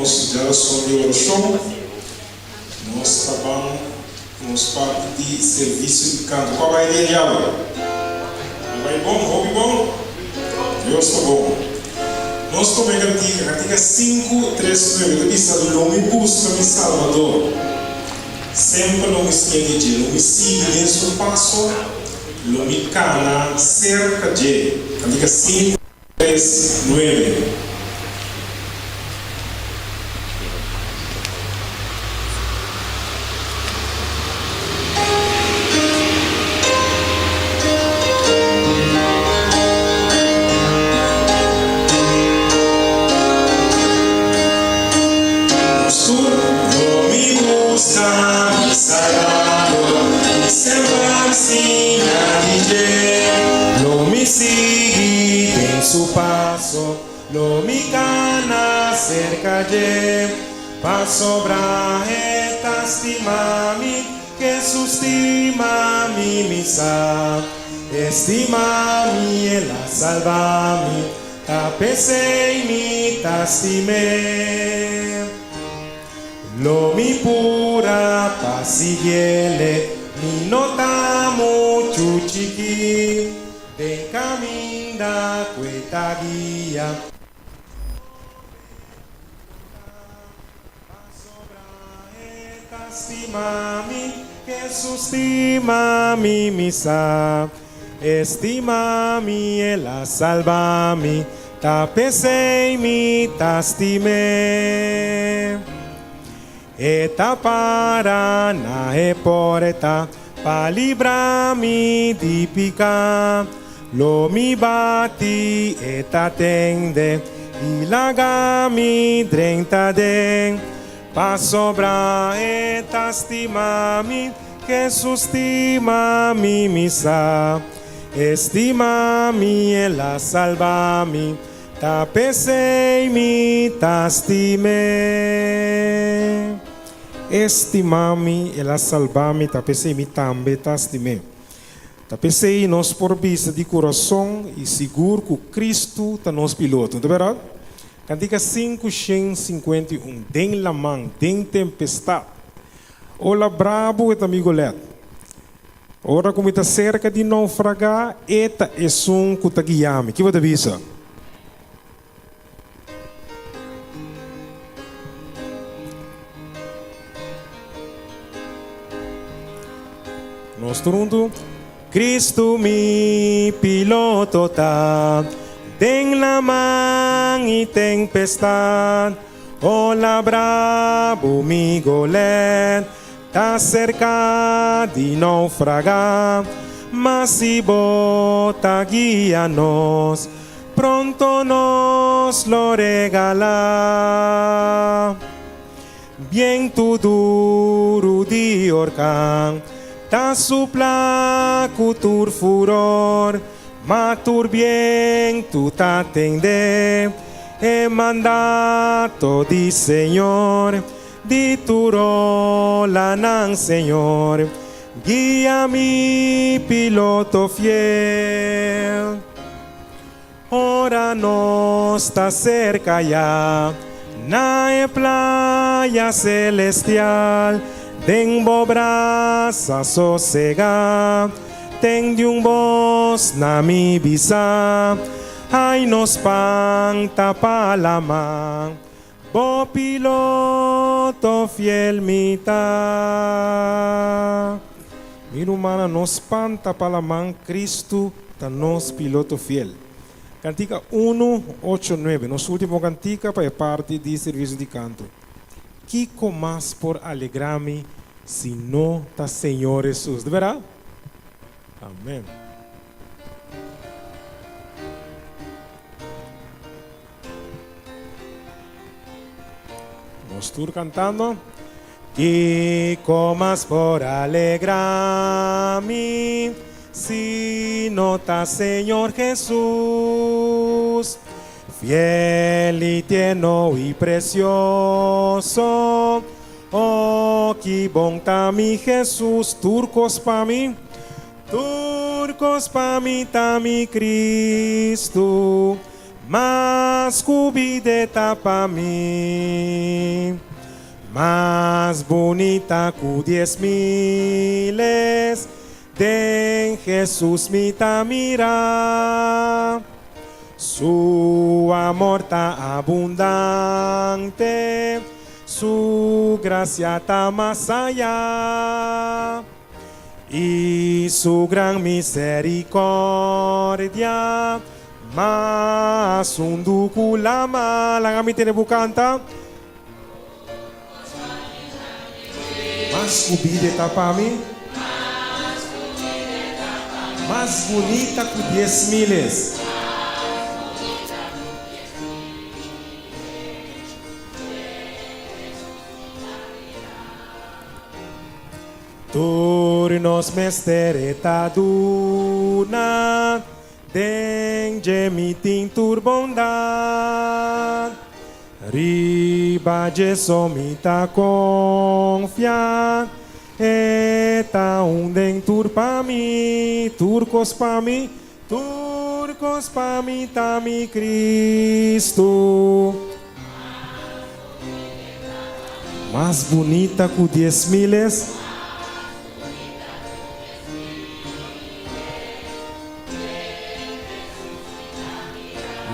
nosso geração de oração, nós trabalhamos, nós parte de serviço de canto. Qual vai ir agora? Vai bom, hobby bom? Deus está bom. Nós também cantiga 5, 3, 9, da pista do nome busca me Salvador. Sempre não me esquece de não me siga em seu passo, não me cana cerca de. Cantiga 5, 3, 9. Lo mi cana cerca de paso braeta estimami que sustima mi misa estimami e la salvami tapese mi tastime lo mi pura pasigiele mi nota mucho chiqui de caminda cueta guía estimami que sustima mi misa estimami e la salvami tapese mi tastime eta para na e porta pa librami di pica lo mi bati eta tende ilagami drenta den pa sobra eta stimami che sustima mi misa estimami e la salvami tapesei mi tastime estimami e la salvami tapesei mi tambe tastime tapesei nos por vista di coração e seguro que Cristo tá nos piloto, não é verdade? Cantiga 551, den la man, den tempestade. Olá brabo et amigo let. Ora como está cerca de naufragar, eta é um que está guiando. Que você avisa? Nós turno. Cristo mi piloto tá. Den la man y tempestad, hola bravo mi golet, ta cerca de naufragar, mas si bota guíanos, pronto nos lo regala. Bien tu duro di orcan, ta supla cutur furor, matur bien tu t'attende e mandato di Señor di tu rola nan Señor guía mi piloto fiel ora no está cerca ya na e playa celestial tengo brasa sosega ten de voz na mi visa, ay nos panta palaman, bo piloto fiel mita. Mi humana nos panta palaman, Cristo ta nos piloto fiel. Cantica 189, nos último cantica para parte de serviço de canto. Que comas por alegrarme, se não ta Senhor Jesus, de verdade? Amém. Nós estamos cantando. Que comas por alegrarme, si nota Señor Jesús, fiel y tierno y precioso. Oh, que bonta mi Jesús, turcos pa mí. Turcos pa mí, ta mi Cristo, mas cubideta para mim, mais bonita que 10.000, de Jesus me tá mirar. Su amor tá abundante, su gracia tá más allá, y su gran misericordia mas unduku lama. Lang kami tinebukanta. Mas kubide tapami. Mas bonita que 10.000. Turnos mestereta duna, den gemitin tur bondad, riba jeso mita confia, eta unden tur pami, turcos pami tami Cristo. Mais bonita que 10.000.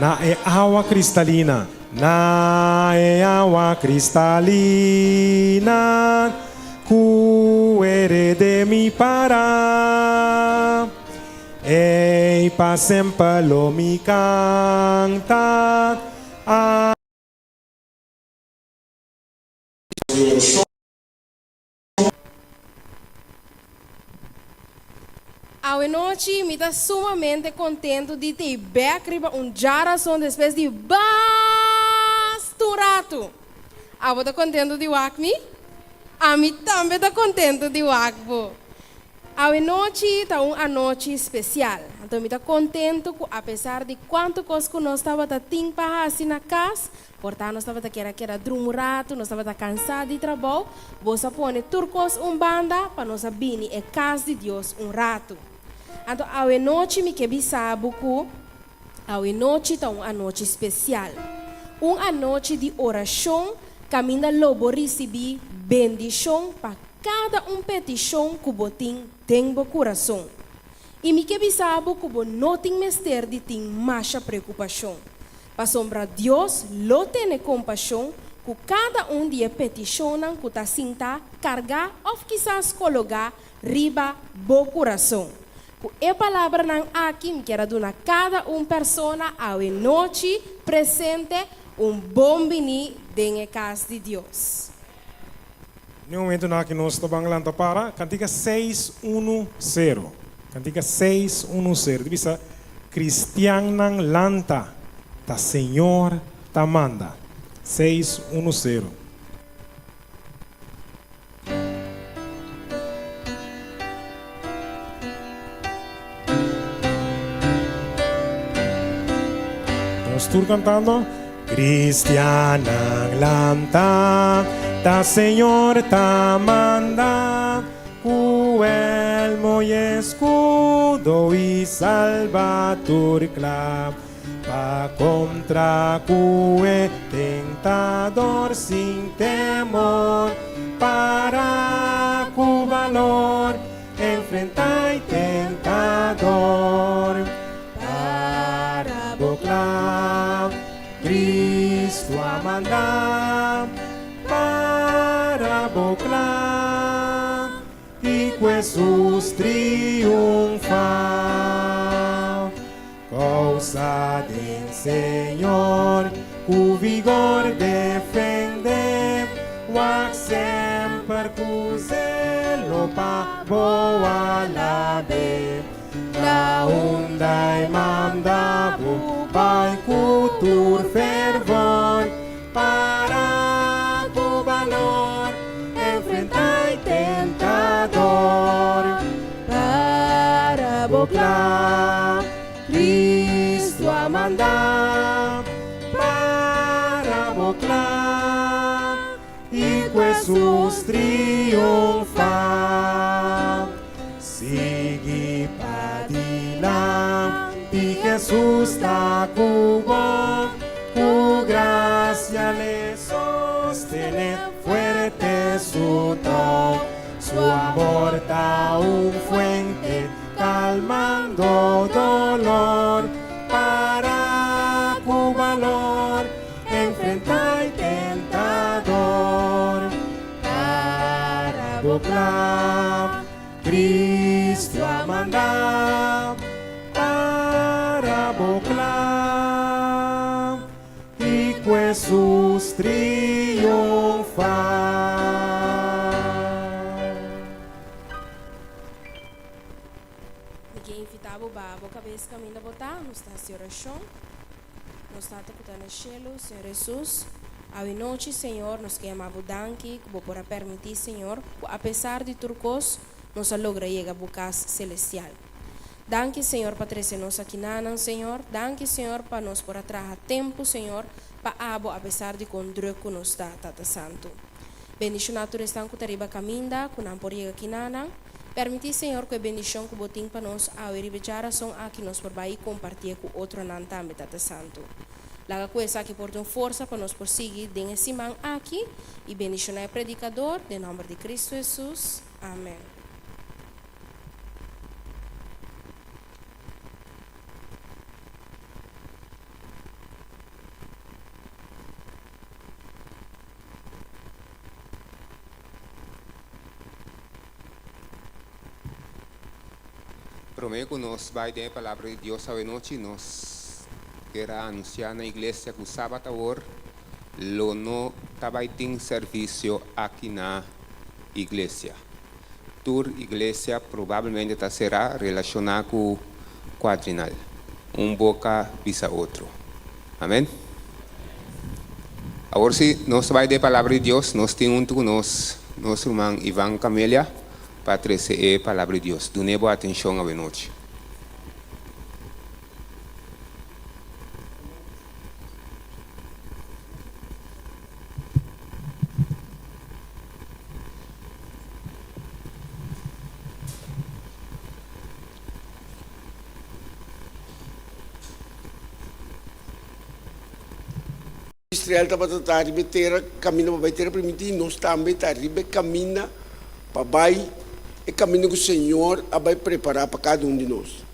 Na é água cristalina, na é água cristalina, cuere de mi para, e pa sempre lo mi canta. Hoje me está sumamente contente de ter becriba geração depois de bastante. Eu estou contente de wakmi. A mim também estou contente de wakbo. Hoje está uma noite especial. Então me está contente que apesar de quanto coisa que nós estava tendo para assim na casa, portanto nós estava querendo drumurato, nós estava cansado de trabalho, você põe turcos banda para nós vir e casa de Deus rato. Então, a noite me quebi sabe que a noite é uma noite especial. Uma noite de oração, caminha lobo receber bendição para cada petição que você tem no coração. E me quebi sabe que você não tem mestre de ter mais preocupação. Para sombra Deus, lo tem compaixão que cada de petição que está sinta carregar ou quizás colocar riba bo coração. A palavra não aqui me quero dar a cada pessoa a noite presente bom bini em casa de Deus. No momento na que nós estamos falando para cantiga 610. Cantiga 610. Bisa Cristian nang lanta ta Senhor ta manda. 610. Estou cantando. Cristiana lanta, ta Senhor ta manda, cu elmo y escudo y salvator clav, pa contra cue tentador sin temor, para cu valor enfrentai tentador. Cristo a mandar para proclamar e Jesus triunfar. Causa del Senhor, o vigor defender, o sempre cu zelo pa boa labe. La onda e manda pai cultur fervor para tu valor enfrentai tentador para boclar Cristo a mandar para boclar e Jesus triunfar. Sigue padilha e Jesús está cubo, tu gracia le sostiene, fuerte su toque, su amor está un fuente, calmando dolor, para cu valor, enfrentar tentador, para proclamar, Cristo a mandar, para proclamar, y Jesus triunfar. Ninguém invitava o babo, cabeça caminho da botar, nos está a oração, nos está a tocar no cielo, Senhor Jesus. A noite, Senhor, nos queimava danke, que por permitir, Senhor, apesar de turcos, nos logra chegar a casa celestial. Danke, Senhor, para trazer nós aqui nanan, Senhor. Danke, Senhor, para nós por atrás tempo, Senhor, para abo, apesar de condruco nos está, Tata Santo. Bendição natureza que tariba caminda, que não por chegar aqui nanan. Permitir, Senhor, que a bendição que botim para nós, ao iribechara são aqui nos por baixo compartilhar com outro nan também, Tata Santo. Laga coisa aqui por ter força para nós prosseguir dentro desse man aqui e bendicionar o predicador, em nome de Cristo Jesus. Amém. Prometo que nós vai dar a palavra de Deus hoje noite, nós queremos anunciar na igreja que o sábado agora não vai ter serviço aqui na igreja. Toda igreja provavelmente será relacionada com o quadrinal, boca visa outro. Amém? Agora se nós vai dar a palavra de Deus, nós temos nosso irmão Ivan Camélia, para trazer a palavra de Deus. Dê boa atenção à noite. Israel estava a ribeteira, caminho para a permitir, nós também está ribe caminha para vai e caminho que o Senhor vai preparar para cada um de nós.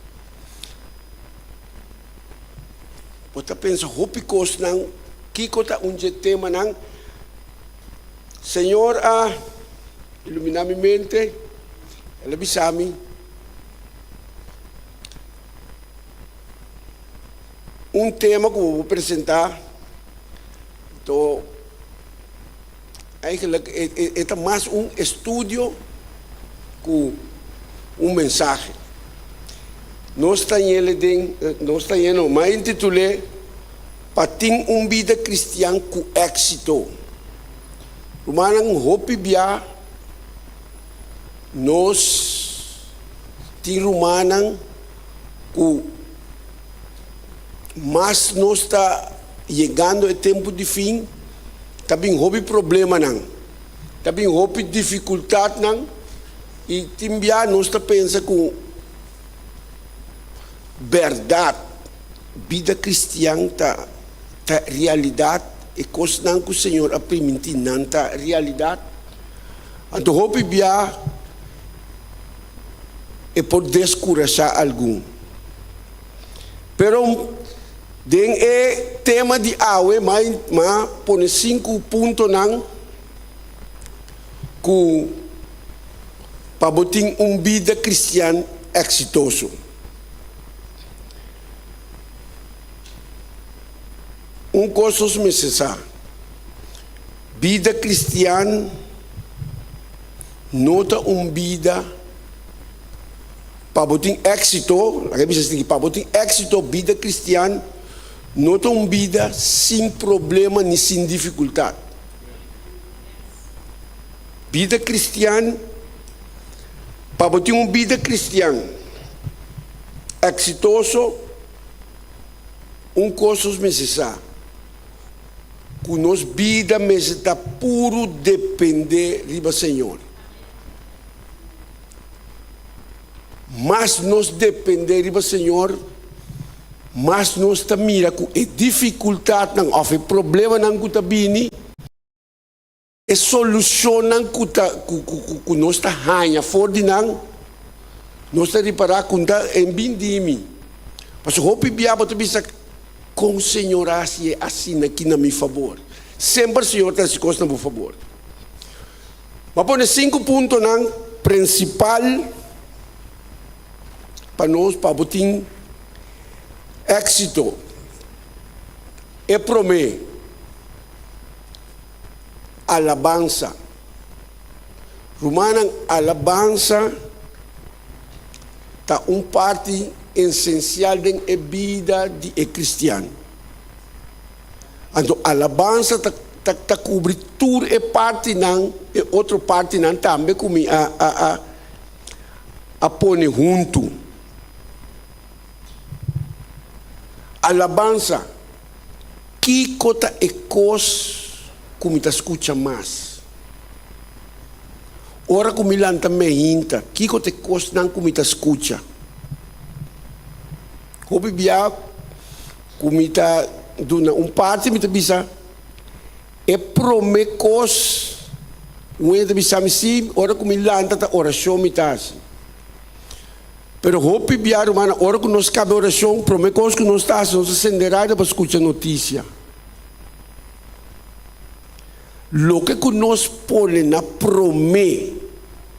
Você pensa, hopi cos não, que cota tema não, Senhor iluminar minha mente, ela bisami, tema que eu vou apresentar. Então, é mais estudo com mensagem. Nós estamos mais intitulado para ter vida cristã com êxito. Rumanan hopi bia, nós temos com mas nós está chegando o tempo de fim, também houve problema não, também houve dificuldade não, e também nós está pensando com verdade, vida cristã tá realidade e coisa não que o Senhor a permitir não tá realidade, então houve bia e por descorajar algum, pero den tema de awe mas põe 5 pontos não que para botar vida cristã exitoso. Coisas necessárias. Vida cristã nota vida para botar êxito, para botar êxito vida cristã nota vida sem problema nem sem dificuldade. Vida cristã, para botar vida cristã exitoso, coisas necessárias. Que nos vida está puro depender do Senhor. Mas nós depender do Senhor, Mas nós mira que a dificuldade não, ou o problema não que bini, a solução não que nós está ganha fora de não, nós está reparar que está em bindimi. Mas o que biaba tu bisa com o Senhor assim aqui na meu favor. Sempre o Senhor tem se costa no meu favor. Mas põe 5 pontos não principal para nós para botar êxito. É promê. Alabança. Romana alabança tá parte essencial da vida de cristiano. Então alabança tá cobre tudo e parte não e outra parte não também como a pôr junto. Alabança que cota é coisa como te escuta mais. Ora como ele também inta, que cota é coisa não como te escuta. Como bia como tá dona parte me te bisa é promecos o é te bisa me sim ora como ele anda oração me tá assim. Pero hopi biar humana, ora que nós cabe oração, promecos que nós está, nós acenderá para escutar notícia. Lo que nós põe na promê,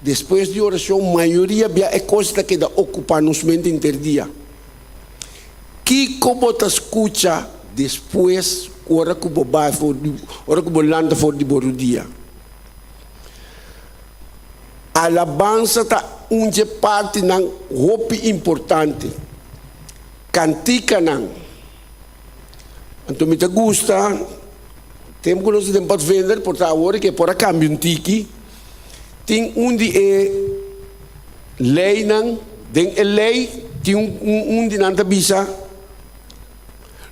depois de oração, maioria bia é coisa que dá ocupar nos mente interdia. Que como te escuta depois, ora que bobai for, ora que bolanda for de borudia. Alabança tá onde parte não roupa importante, cantica não. Então me gusta, tem que nós temos vender por agora que por a câmbio tiki, tem onde é lei não, tem é lei, tem onde não tá bisa,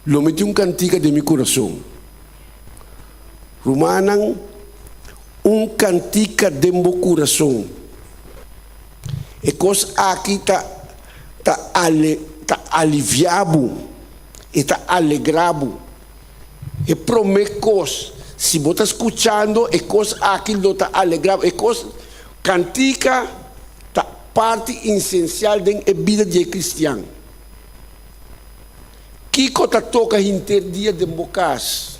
lo meti cantica de meu coração. Romana cantica de meu coração. E coisa aqui tá aliviado, e tá alegrado. E promecos, se você está escutando, e coisa aqui não tá alegrado. E coisa cantica tá parte essencial da vida de cristiano. Que coisa toca interdia de bocas.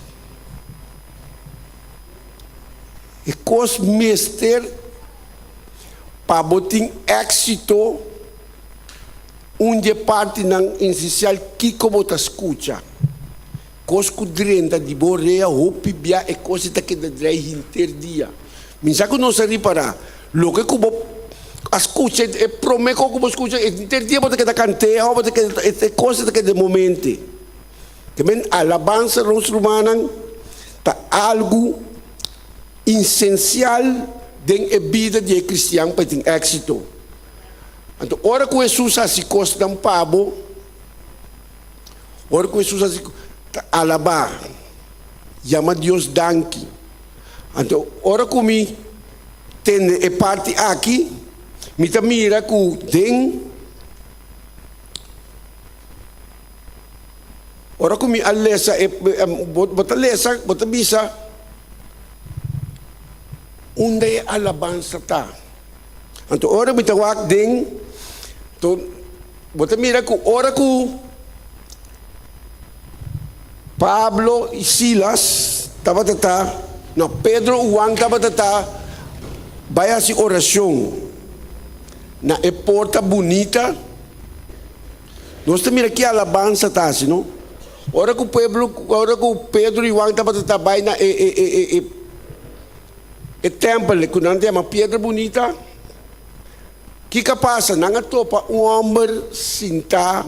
E coisa mestre para botar êxito onde parte não essencial que como te escuta cosco drenta de boreia hopi bia e coisa que te drei interdia minha que não se reparar lo que como escuta é prometo como escuta interdia bota que te canteia bota que é coisa que de momento também alabança romana tá algo essencial den a vida de cristiano para ter êxito. Então, ora que Jesus se costa um pabo, ora que Jesus se alabar, chama Deus danke. Então, ora que me tem a parte aqui, me tá mira que tem, ora que me alessa, bota lesa, bota bisa, onde a alabança está. Então, ora que tawag din, então, bota mira que ora que Pablo e Silas estava tata, não, Pedro e Juan estava tata, vai a oração na porta bonita. Nós temos aqui a alabança está assim, não? Ora que Pedro e Juan estava tata, vai na o templo que não tem uma pedra bonita, que passa? Não topa homem sinta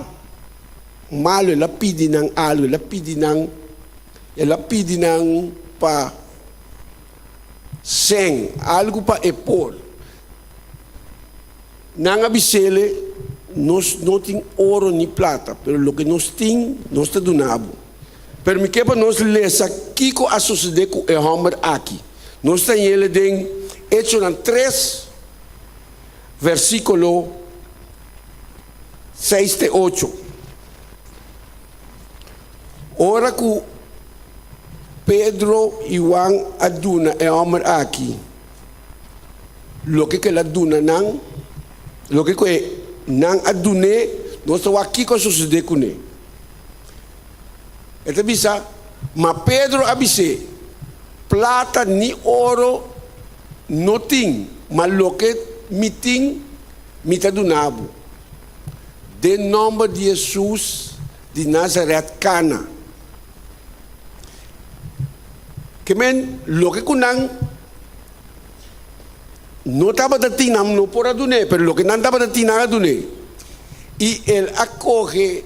malo, ela pede não algo, ela pede não para sem algo para epor. Não abisele, nós não tem ouro nem prata, mas o que nós tem, nós está donado. Pero me quepa nós lesa que a sociedade com o homem aqui. Nós temos ele em Hechos 3, versículo 6 a 8. Ora que Pedro e Juan aduna é homem aqui. Lo que ela aduna não, lo que não adune, nós estamos aqui com suceder com ele. Então bisa, mas Pedro abise, plata ni ouro não tem, mas lo que me tem, me está donado. De nome de Jesus de Nazaré, Cana. Que men, lo que kunang, não estava da tina, não por adune, pero lo que não estava da tina adune. E ele acorre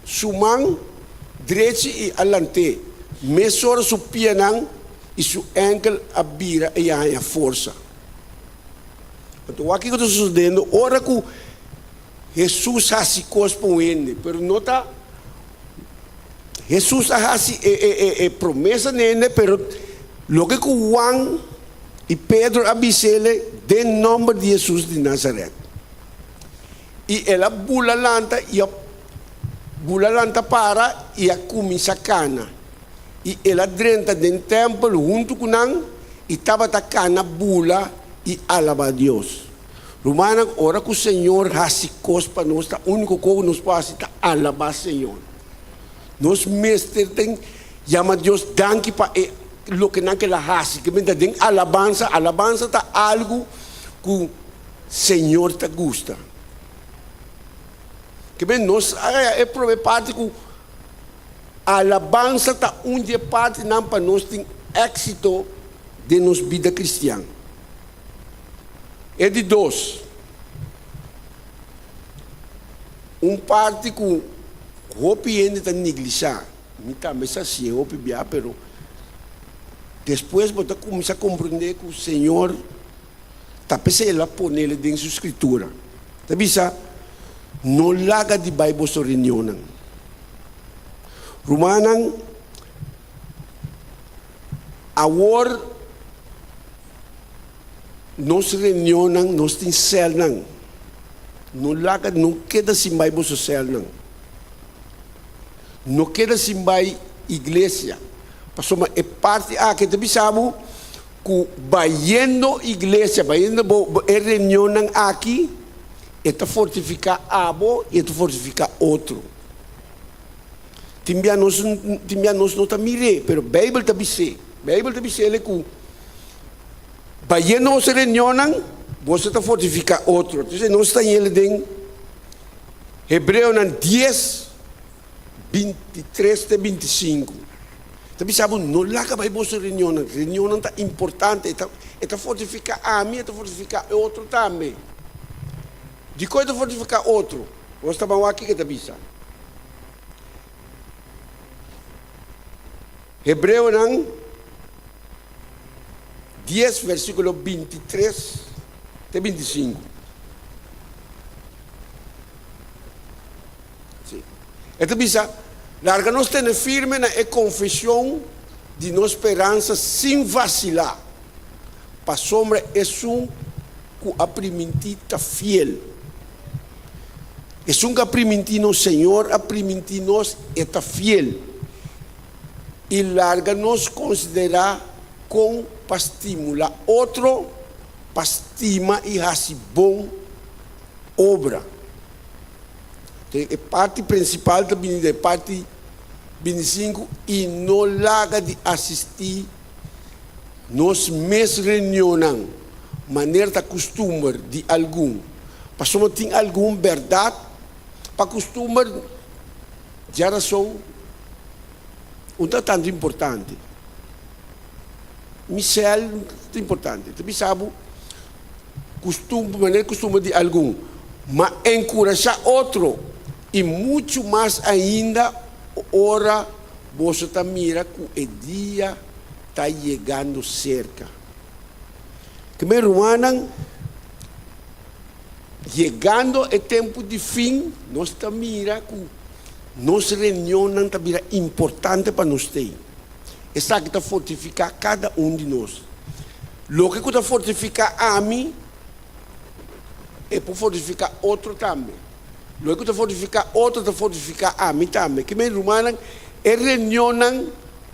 sua mão direita e alante, mesora sua pianang e sua ankle abira e a força. Então, aqui que está sucedendo, ora que Jesus hasi correspondente, pero não está. Jesus hasi promessa nele, pero lo que Juan e Pedro avisele de nome de Jesus de Nazaré. E ela bula lanta para e a começa cana. E ela drenta dentro do templo junto com nang e estava tacana bula e alaba a Deus. Romana, ora que o Senhor hasi coisa para nós, a única coisa que nos passa é alabar o Senhor. Nós mestres tem chama Deus danke para lo que naquela hasi, que bem tem alabança tá algo que o Senhor te gusta. Que bem nós é prova parte que a alabança tá onde parte não para nós tem êxito de nossa vida cristã. É de dois. Parte que o hopi ainda está negligenciado. Me também se assim, hopi bia, pero depois você começa a compreender que o Senhor está pensando a pôr nele dentro da sua escritura. Tá vendo? Não larga de Bíblia sua reunião. Romanan, agora nós reunião, nós temos céu, não larga, não queda sem Bíblia sua céu, não queda sem Bíblia igreja. Passou é parte que te sabe que baiendo igreja, baiendo reunião aqui, é fortificar abo e é fortificar outro. Timbia nós não está mire, pero Bíblia está bise. Bíblia está bise ele que baiendo os reunião, você está fortificar outro. Então nós está ele em Hebreu 10, 23 e 25. Tapi sabe, não larga para você reunião. Reunião está importante. Está fortificar a mim, está fortificar outro também. De coisa fortificar outro. Você está bom aqui que está bisa. Hebreu 10, versículo 23 e 25. Sim. Então, bisa, larga nós temos firme na confissão de nossa esperança sem vacilar. Para sombra é um que a primitita fiel. É um que a primitino Senhor, a primitinos está fiel. E larga nos considerar com para estimular outro, para estima e fazer bom obra. A parte principal também é parte 25 e não larga de assistir nos mesmos reuniões, maneira de costume de algum. Passamos tem alguma verdade, para costume geração um tanto importante. Michel é importante. Também sabe maneira costume de algum, mas encorajar outro e muito mais ainda ora você está mira que o dia está chegando cerca. Que me Romana chegando o tempo de fim, nós está mira que nossa reunião está mira importante para nós ter. Essa aqui está fortificar cada de nós. O que está fortificar a mim é para fortificar outro também. O que está fortificar outro, está fortificar a mim também. Que me Romana reunião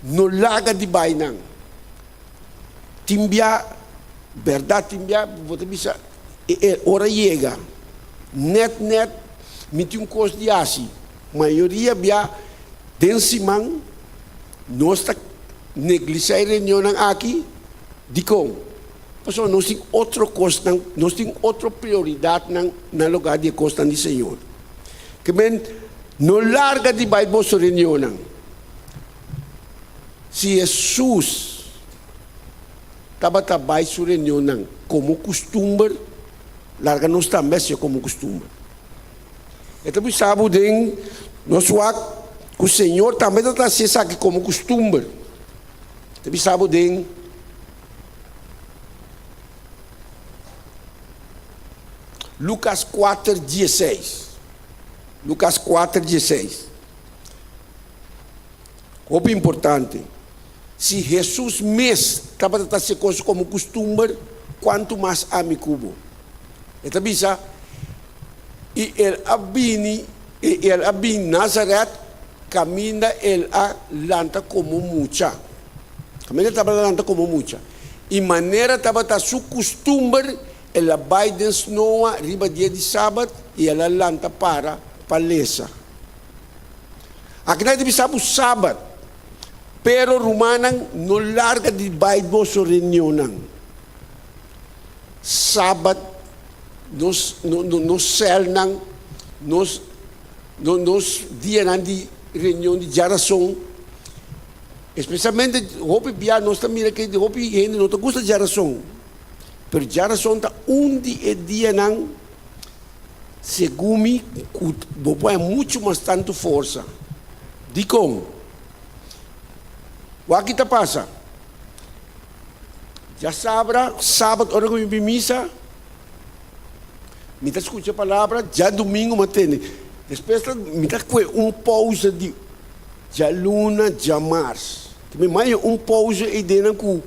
no laga de Bainang. Timbia, verdade, timbia, você bisa, hora chega. Net, miti um curso de asi. Maioria bia, densimang, nós está negligenciar a reunião aqui, de como? Porque nós temos outro costa, nós temos outra prioridade na lugar de costa do Senhor. Que bem, não larga de Bible sobre reunião. Se Jesus estava trabalhando sobre reunião como costume, larga nós também como costume. Então, sabe, nós que o Senhor também está se aqui como costume. Então, sabe, Lucas 4:16. Lucas 4:16. Muito importante. Se Jesus mesmo estava tratando essa coisa como costume, quanto mais amigo. Então, bisa, e ele abini Nazareth, caminha ele a lanta como mucha. Caminha estava lanta como mucha. E maneira estava tá su costume, ela vai desnoa, riba dia de sábado, e ela lanta para palesa. Aqui nós devemos saber o sábado, pero Romanan não larga de Bible so reunião. Sábado, nos cel nos dia de reunião de geração, especialmente hopi bia nós também que de hopi gente não gosta de geração, pero geração tá dia nang segumi bobo é muito mais tanto força, de como o que tá passa, já sábado hora que eu missa. Me está escutando a palavra, já domingo matene. Depois me está com pausa de já luna, já março. Também mais pausa e dentro com,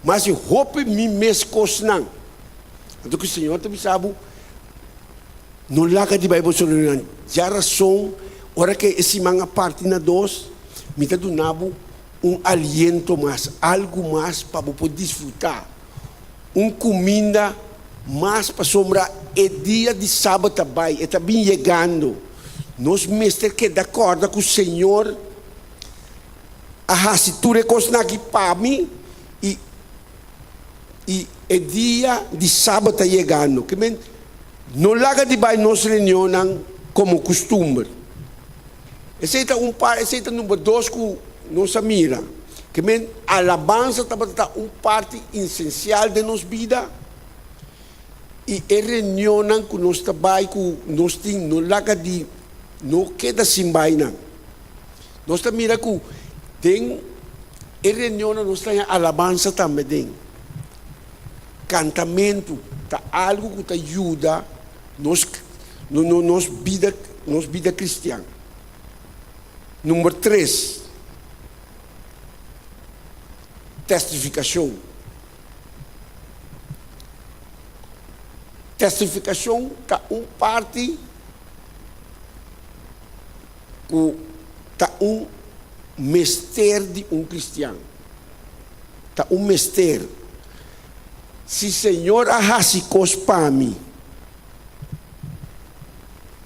mas eu hope me mescosnan. Então que o Senhor também sabe, não larga de Bible sobre já razão, hora que esse manga parte na dos, me está dando aliento mais, algo mais para poder desfrutar, comida mas para sombra é dia de sábado também, está bem chegando. Nós mestres que de acordo com o Senhor, se tu reconhece aqui para mim, e é dia de sábado está chegando. Que bem, não larga de baixo nossa reunião como costume. Esse é o número 2 que nossa mira. Que bem, a alabança está parte essencial de nossa vida. E a reunião que nós trabalhamos, que nós temos, não larga de, não queda sem baina. Nós também mira que tem a reunião, nós temos alabança também tem. Cantamento, tá algo que te ajuda nos vida cristã. Número 3, testificação. Testificação está parte está mistério de cristiano. Está mistério. Se o Senhor arrasa coisas para mim,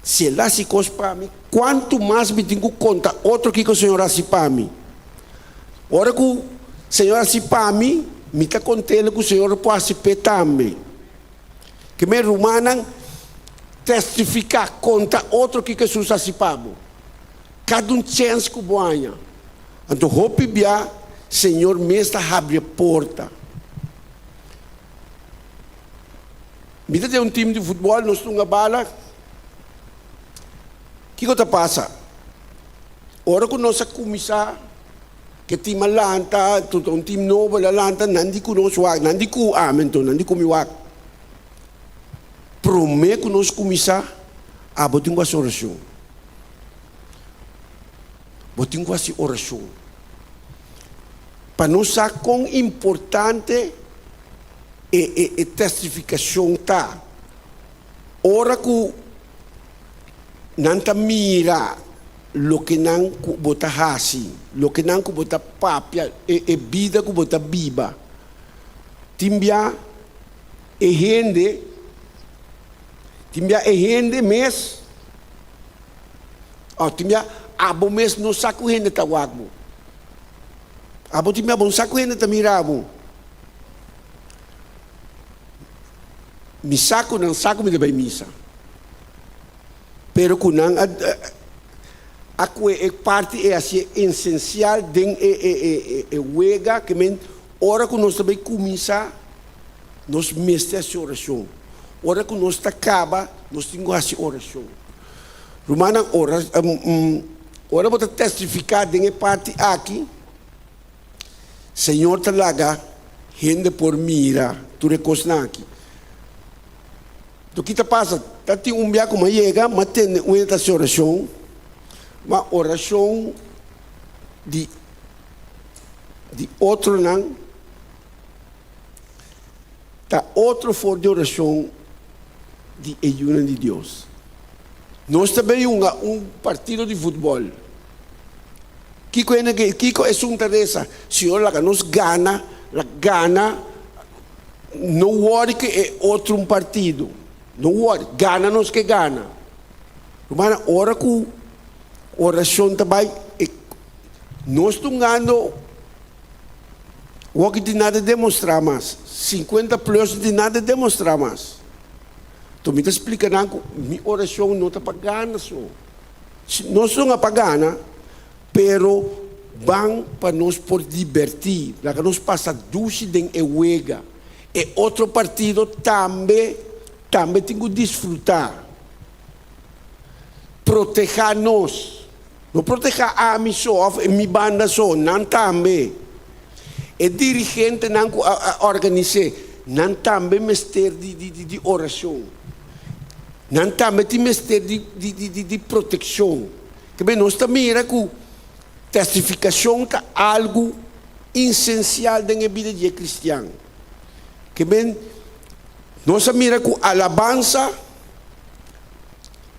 se Ele arrasa coisas para mim, quanto mais me tenho que contar outro que o Senhor arrasa para mim. Ora que o Senhor arrasa para mim, me está contando que o Senhor pode arrasa também. Que me Romanan testificar contra outro que Jesus arrasa para mim. Cada chance que boanha. Então, hope bia, Senhor, mestre abre a porta. Me dá time de futebol, nós temos uma bala. O que passa? Ora que nós começar, que time lanta, time novo lanta, nandi que nós wag, nandi que amento, nandi que me wag. Prometo que nós começar a botar uma oração. Botar uma oração. Para nós saber quão importante é testificação tá. Ora que não tá mira lo que não bota hasi, lo que não bota papia, e vida que bota biba. Timbia e rende mes, timbia abo mes no saco rende tawagmo. Abo timbia bon saco rende tamirabo. Mi saco não saco me debay misa. Pero kunang é parte é assim essencial den wega que men ora que nós também começa nós mestre essa oração. Ora que nós acaba nós temos essa oração. Romana ora para testificar den parte aqui. Senhor talaga gente por mira tu recosna aqui. Do que passa? Tati umbia como chega, mas tem uma oração de outro não, tá outro for de oração de ajuda de Deus. Nós também partido de futebol. Kiko é uma interessa. Se olha nos gana, não worry que é outro partido. Não worry, gana nos que gana. Mas ora com oração também, nós estamos ganhando o que de nada demonstrar mais. 50 plus de nada demonstrar mais. Então me explica que minha oração não está para ganhar só. Nós somos para ganhar, pero vão para nós por divertir, para que nós passa duche den ewega. E outro partido também tem que desfrutar. Proteger nós. Não proteger a mim só, a minha banda só, não também. E dirigente não organizar, não também mestre de oração. Não também tem mestre de proteção. Que bem, nós também era que testificação é algo essencial na vida de cristão. Que bem, nós mira com alabança,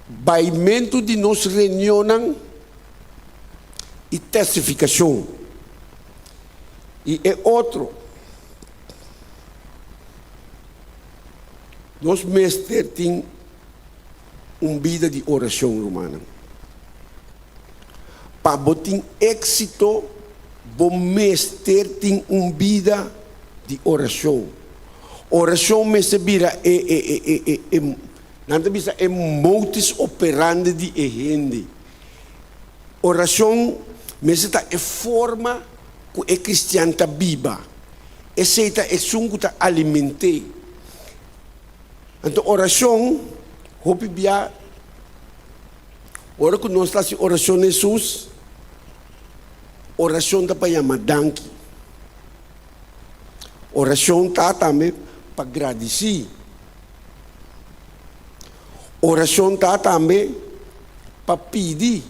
baimento de nos reunião e testificação. E é outro. Nós mestre tem vida de oração romana. Para botar êxito, bom mestre tem vida de oração. Oração me se vira não bisa modus operandi de gente. Oração me se tá forma que cristiano tá viva. Esse tá sungo tá alimentar. Então oração, hope bia. Ora que nós tá se oração Jesus, oração tá para yamadanki. Oração tá também para agradecer. Oração tá também para pedir.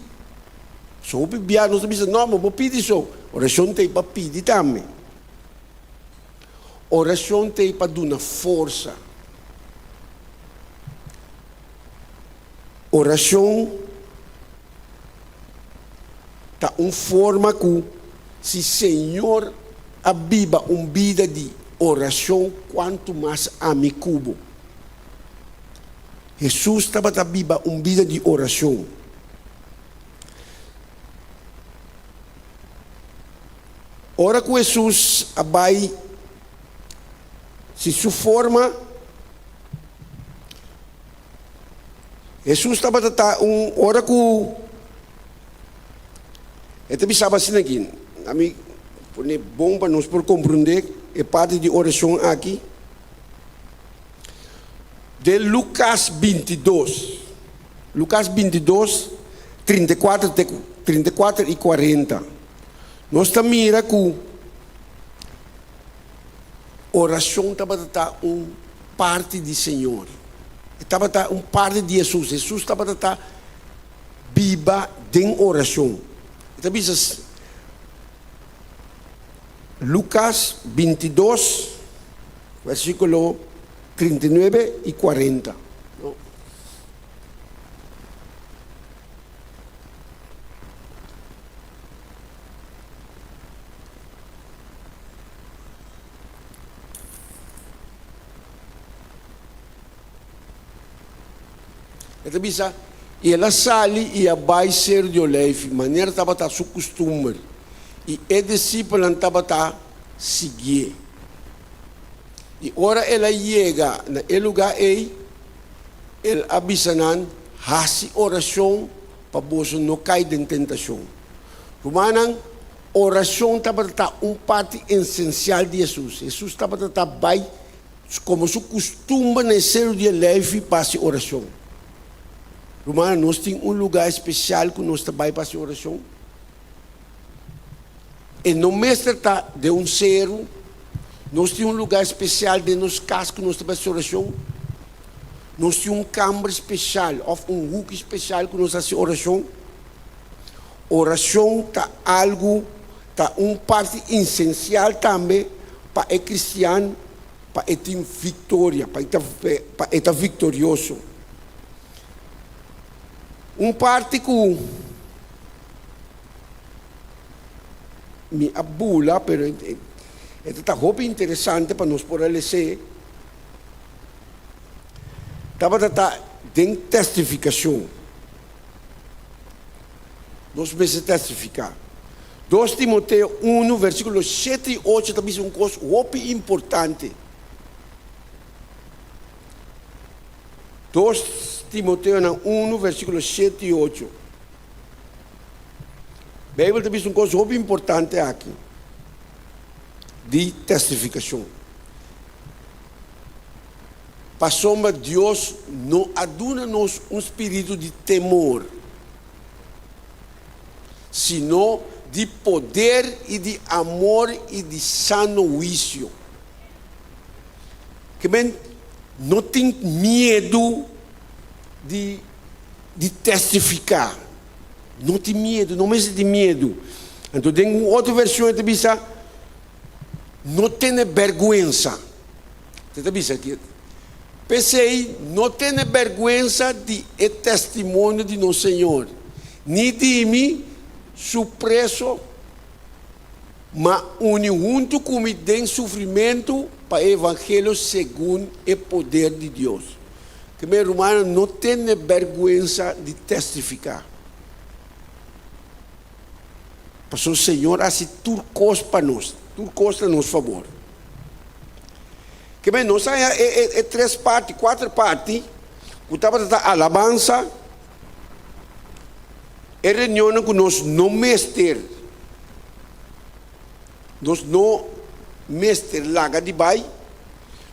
Só para pedir, nós sabemos, não, mas vou pedir só. Oração tem para pedir também. Oração tem para dar força. Oração tá uma forma que se Senhor abiba vida de oração, quanto mais amicubo. Jesus estava a viva vida de oração. Ora que Jesus vai se sua forma, Jesus estava a ora que eu pensava assim aqui, a mim é bom para nós por compreender é parte de oração aqui. De Lucas 22, 34 e 40. Nós também mira que oração estava uma parte de Senhor. Estava uma parte de Jesus. Jesus estava viva em oração. Então, Lucas 22, versículo 39 e 40. Ela bisa, ela sali e vai ser de oleif, maneira estava tá seu costume. E é discípulo não estava tá seguir. E ora ela chega na lugar aí, ela avisa nan, hasi oração para você não cair em tentação. Romanan, oração estava tá parte essencial de Jesus. Jesus estava tá vai como seu costume na ser de leve para a oração. Romana, nós temos lugar especial que nós trabalhamos para a oração. E no mestre está de zero, nós temos lugar especial de nos casas que nós trabalhamos para a oração. Nós temos câmara especial, ou hook especial que nós fazemos oração. Oração está algo, está parte essencial também para o cristiano, para ter vitória, para estar vitorioso. Parte que me abula, pero está muito interessante para nós poder ler. Estava em testificação. Nós vamos testificar. 2 Timoteo 1, versículos 7 e 8, também é uma coisa muito importante. 2 Timoteo 1, versículos 7 e 8. A Bíblia também é uma coisa muito importante aqui. De testificação. Passamos, Deus não aduna-nos um espírito de temor, sino de poder e de amor e de sano juízo. Que bem, não tem medo de testificar. Não tem medo, não mexe de medo. Então tem uma outra versão que diz, não tem vergonha. Você diz aqui, pensei, não tem vergonha de testemunho de nosso Senhor, nem de mim, surpreso, mas une junto comigo em sofrimento para o Evangelho segundo o poder de Deus. Que meu irmão não tem vergonha de testificar. Porque o Senhor faz tudo coisa para nós, tudo coisa a nosso favor. Que bem, nós temos 3 partes, 4 partes, que estava a alabança, é reunião que nós não mestre. Nós não mestre laga de bai,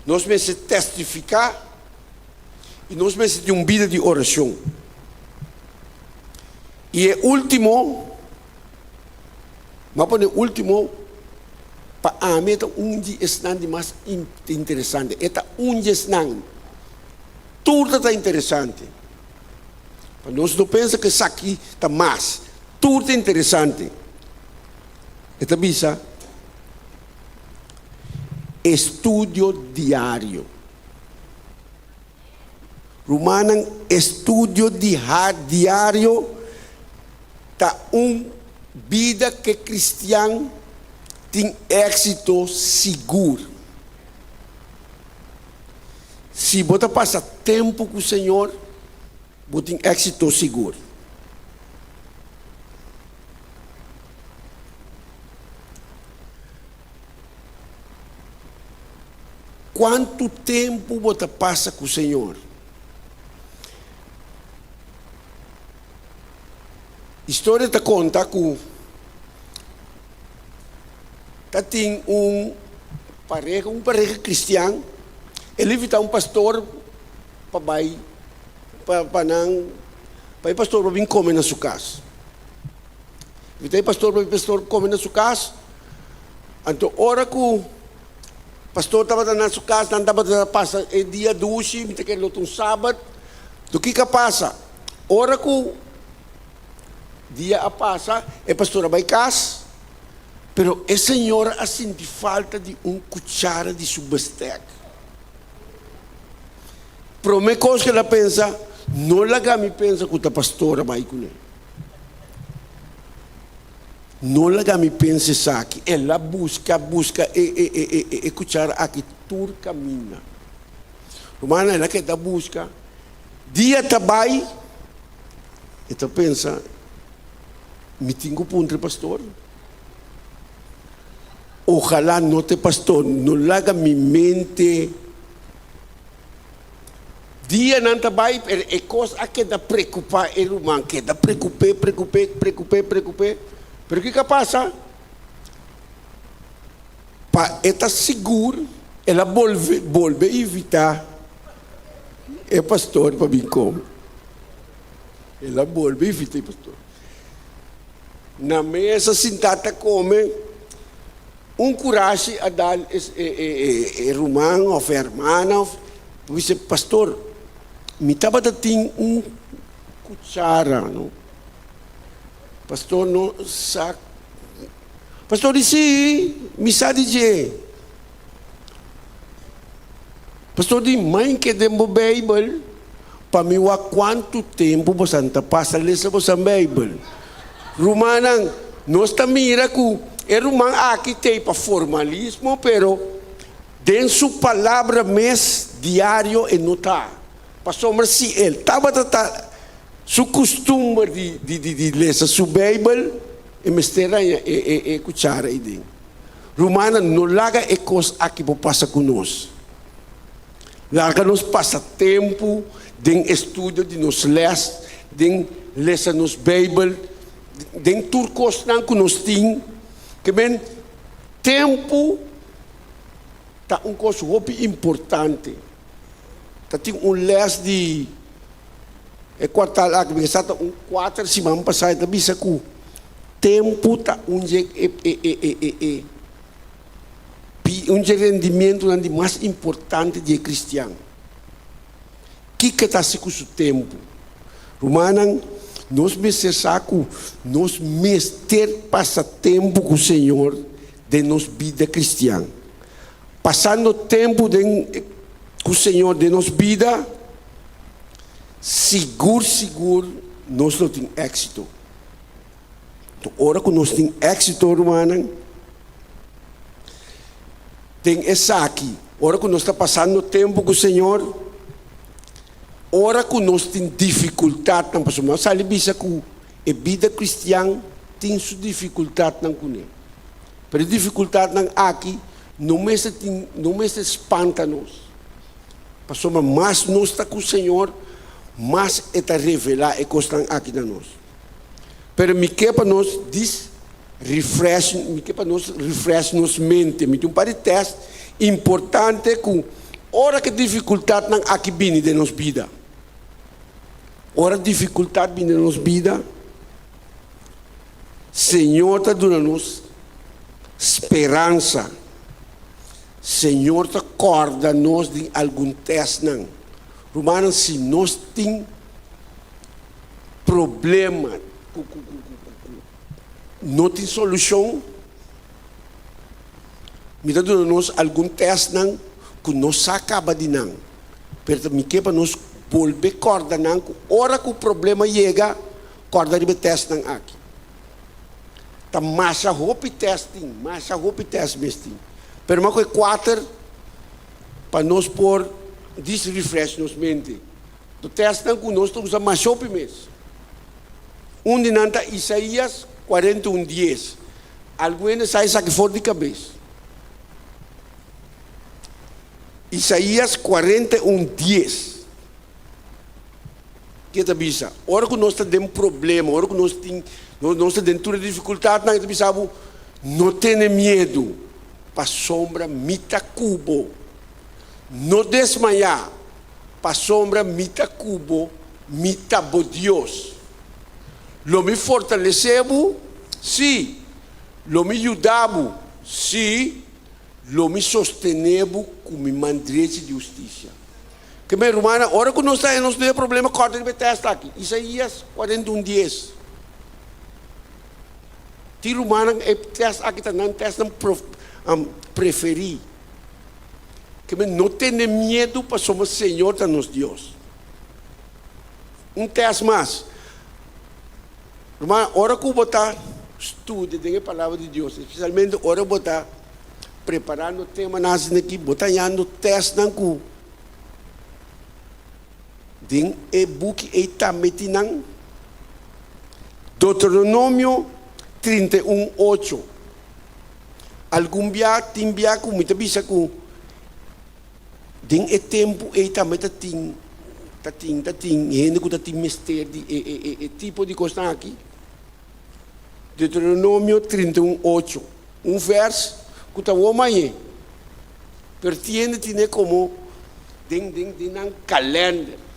nós mestre testificar, e nós mestre de uma vida de oração. E o último, mas para o último, para mim, onde está mais interessante. Eta onde está, tudo está interessante. Nós não pensamos que isso aqui está mais. Tudo é interessante. Eta bisa estudo diário. Romanan estudo diário está vida que cristiano tem êxito seguro. Se você passa tempo com o Senhor, você tem êxito seguro. Quanto tempo você passa com o Senhor? A história te conta que tem pareja cristã, ele invita um pastor para o pastor para vir comer na sua casa. Invitei o pastor para o comer na sua casa. Então, hora que o pastor estava na sua casa, não estava passando dia 12, me tem um sábado. Do que passa? Hora que o dia passa, o pastor vai casa. Pero a senhora sente falta de cuchara de sua bistec. Pero uma coisa que ela pensa, não me pensa que a pastora vai com ele. Não me pensa isso aqui. Ela busca cuchara aqui, tudo caminha. Romana, ela que busca, Dia tabay, ito pensa, meeting ko puntre pastor. Ojalá no te pastor, no laga mi mente. Dia nan tabay, pero é coisa que da preocupar el humano, que da preocupé. Pero que passa? Para estar seguro, ela volve evitar é pastor para mim como. Ela volve evitar pastor. Na mesa sentada come coragem a dar irmão ou irmã, disse pastor, me estava dando cuchara, não? Pastor não sabe. Pastor disse, me sabe dizer. Pastor disse, mãe que demo Bible, para mim há quanto tempo você não passa a ler a Bible? Romanang, nós também mira que é romano aqui tem para formalismo, pero dentro sua palavra mês diário e notar. Pastor, mas se ele estava seu costume de ler a sua Bible, e mistera e cuchara aí dentro. Romana não larga e coisa aqui para passar conosco. Larga nos passa tempo de estudo de nos les, de ler nos Bible, de turcos não que nós tem, que bem tempo tá coisa muito importante. Tá tem les de quartal aqui, porque está 4 semanas passada bisa ku. Tempo está um rendimento mais importante de cristiano. Que está se com o tempo? Romanan, nós necessitamos, nós ter passatempo com o Senhor de nossa vida cristã. Passando tempo com o Senhor de nossa vida, seguro, nós não temos êxito. Ora que nós temos êxito, irmão, tem essa aqui. Ora que nós estamos passando tempo com o Senhor, ora que nós temos dificuldade, não passamos. Mas sabe que a vida cristã tem sua dificuldade não com ele. Mas a dificuldade não aqui não me espanta nós. Passamos, mas nós estamos com o Senhor, mas está revelar e constante aqui na nós. Pero me quer para nós refresh nos mente. Me tem um par de teste importante com hora que dificuldade não aqui vem de nos vida. Hora dificuldade vem de nos vida. Senhor está dando nos esperança. Senhor está acorda nos de algum teste não. Romanos, se nós tem problema não tem solução, me dá nós algum teste não, que nós acaba de não, pero me quer para nós volver corda não, hora que o problema chega, corda de teste não aqui, tá massa roupa testing mesmo, pero uma coisa 4 para nós pôr refresh nos mente, do teste não que nós estamos usando mais roupa mesmo. De nanta Isaías 41:10. Alguns saem aqui fora de cabeça. Isaías 41:10. Que te avisa? Ora que nós temos problema, ora que nós temos toda dificuldade, não tenha medo. Para sombra mita cubo. Não desmaiar. Para sombra mita cubo, mita bo Deus. Lo me fortalecemos, sim. Lo me ajudamos, sim. Lo me sostenemos com minha mandrete de justiça. Que minha irmã, hora que nós temos problema, corta de testa aqui. Isaías 41:10. Tiro humana é teste aqui também teste preferir. Que não tenha medo para somos Senhor da nosso Deus. Teste mais. Irmã, hora que eu botar estudo a palavra de Deus, especialmente hora que eu botar preparando o tema nasce aqui, botando teste não cu. Din e book e tametinang Deuteronômio 31:8. Algum dia timbia com muita bisa com din e tempo e tametating tating e que tating mistério e tipo de coisa aqui. Deuteronômio 31:8. Verso que tá o mais pertiene tiene como din um calendário.